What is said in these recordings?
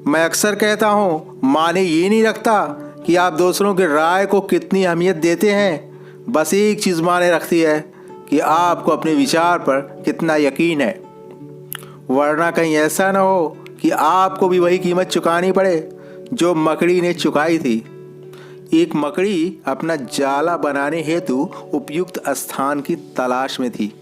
मैं अक्सर कहता हूँ, माने ये नहीं रखता कि आप दूसरों की राय को कितनी अहमियत देते हैं। बस एक चीज़ माने रखती है कि आपको अपने विचार पर कितना यकीन है। वरना कहीं ऐसा ना हो कि आपको भी वही कीमत चुकानी पड़े जो मकड़ी ने चुकाई थी। एक मकड़ी अपना जाला बनाने हेतु उपयुक्त स्थान की तलाश में थी।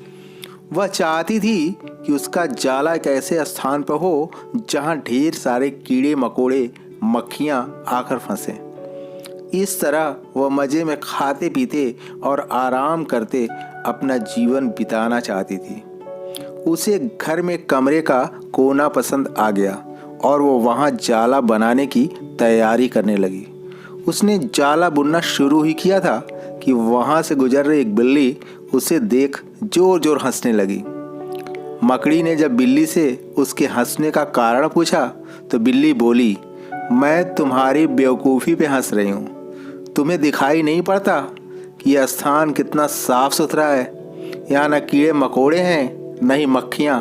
वह चाहती थी कि उसका जाला एक ऐसे स्थान पर हो जहां ढेर सारे कीड़े मकोड़े मक्खियां आकर फंसे। इस तरह वह मज़े में खाते पीते और आराम करते अपना जीवन बिताना चाहती थी। उसे घर में कमरे का कोना पसंद आ गया और वो वहाँ जाला बनाने की तैयारी करने लगी। उसने जाला बुनना शुरू ही किया था कि वहाँ से गुजर रही एक बिल्ली उसे देख जोर जोर हंसने लगी। मकड़ी ने जब बिल्ली से उसके हंसने का कारण पूछा तो बिल्ली बोली, मैं तुम्हारी बेवकूफ़ी पे हंस रही हूँ। तुम्हें दिखाई नहीं पड़ता कि यह स्थान कितना साफ सुथरा है। यहाँ न कीड़े मकोड़े हैं न ही मक्खियाँ।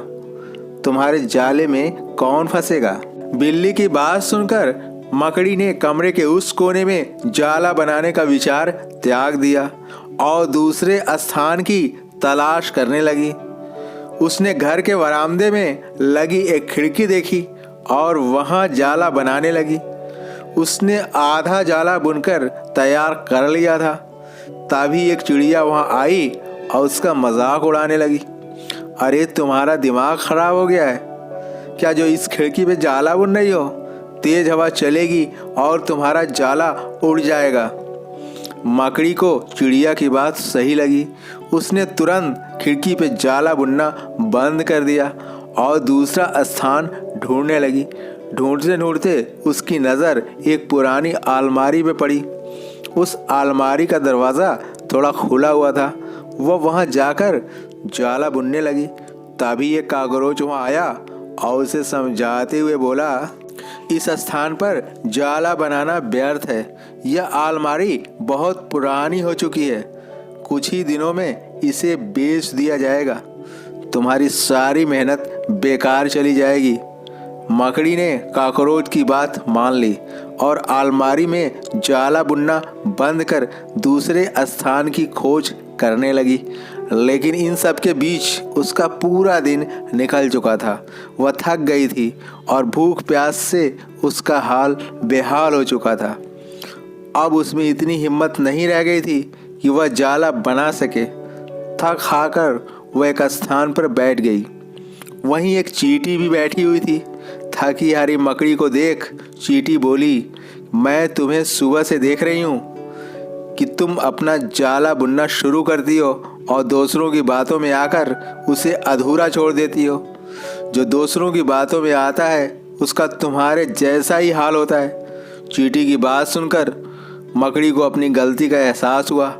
तुम्हारे जाले में कौन फंसेगा। बिल्ली की बात सुनकर मकड़ी ने कमरे के उस कोने में जाला बनाने का विचार त्याग दिया और दूसरे स्थान की तलाश करने लगी। उसने घर के वरामदे में लगी एक खिड़की देखी और वहां जाला बनाने लगी। उसने आधा जाला बुनकर तैयार कर लिया था। तभी एक चिड़िया वहां आई और उसका मजाक उड़ाने लगी। अरे तुम्हारा दिमाग खराब हो गया है क्या जो इस खिड़की पे जाला बुन रही हो? तेज हवा चलेगी और तुम्हारा जाला उड़ जाएगा। मकड़ी को चिड़िया की बात सही लगी। उसने तुरंत खिड़की पे जाला बुनना बंद कर दिया और दूसरा स्थान ढूंढने लगी। ढूंढते ढूंढते उसकी नज़र एक पुरानी अलमारी पे पड़ी। उस अलमारी का दरवाज़ा थोड़ा खुला हुआ था। वह वहाँ जाकर जाला बुनने लगी। तभी एक कागरोच वहाँ आया और उसे समझाते हुए बोला, इस स्थान पर जाला बनाना व्यर्थ है। यह अलमारी बहुत पुरानी हो चुकी है। कुछ ही दिनों में इसे बेच दिया जाएगा। तुम्हारी सारी मेहनत बेकार चली जाएगी। मकड़ी ने काकरोच की बात मान ली और अलमारी में जाला बुनना बंद कर दूसरे स्थान की खोज करने लगी। लेकिन इन सब के बीच उसका पूरा दिन निकल चुका था। वह थक गई थी और भूख प्यास से उसका हाल बेहाल हो चुका था। अब उसमें इतनी हिम्मत नहीं रह गई थी कि वह जाला बना सके। थक हाकर वह एक स्थान पर बैठ गई। वहीं एक चींटी भी बैठी हुई थी। थकी हारी मकड़ी को देख चींटी बोली, मैं तुम्हें सुबह से देख रही हूँ कि तुम अपना जाला बुनना शुरू करती हो और दूसरों की बातों में आकर उसे अधूरा छोड़ देती हो। जो दूसरों की बातों में आता है उसका तुम्हारे जैसा ही हाल होता है। चींटी की बात सुनकर मकड़ी को अपनी गलती का एहसास हुआ।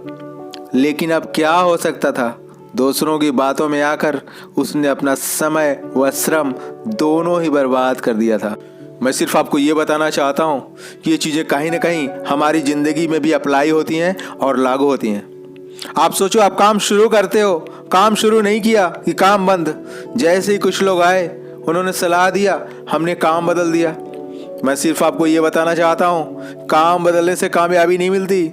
लेकिन अब क्या हो सकता था। दूसरों की बातों में आकर उसने अपना समय व श्रम दोनों ही बर्बाद कर दिया था। मैं सिर्फ आपको ये बताना चाहता हूँ कि ये चीज़ें कहीं ना कहीं हमारी ज़िंदगी में भी अप्लाई होती हैं और लागू होती हैं। आप सोचो, आप काम शुरू करते हो, काम शुरू नहीं किया कि काम बंद। जैसे ही कुछ लोग आए, उन्होंने सलाह दिया, हमने काम बदल दिया। मैं सिर्फ आपको ये बताना चाहता हूँ, काम बदलने से कामयाबी नहीं मिलती,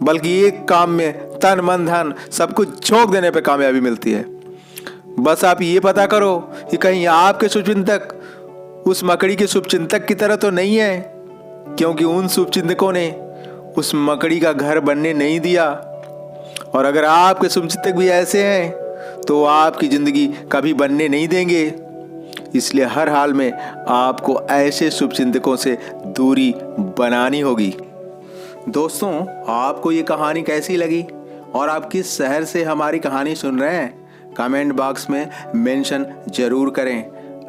बल्कि एक काम में तन मन धन सब कुछ झोंक देने पे कामयाबी मिलती है। बस आप ये पता करो कि कहीं आपके शुभचिंतक उस मकड़ी के शुभचिंतक की तरह तो नहीं है, क्योंकि उन शुभचिंतकों ने उस मकड़ी का घर बनने नहीं दिया। और अगर आपके शुभचिंतक भी ऐसे हैं तो आपकी ज़िंदगी कभी बनने नहीं देंगे। इसलिए हर हाल में आपको ऐसे शुभचिंतकों से दूरी बनानी होगी। दोस्तों, आपको ये कहानी कैसी लगी और आप किस शहर से हमारी कहानी सुन रहे हैं, कमेंट बॉक्स में मेंशन ज़रूर करें।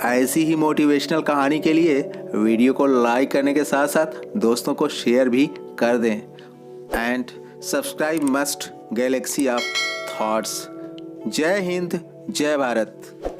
ऐसी ही मोटिवेशनल कहानी के लिए वीडियो को लाइक करने के साथ साथ दोस्तों को शेयर भी कर दें। And subscribe must Galaxy of thoughts. जय हिंद, जय भारत।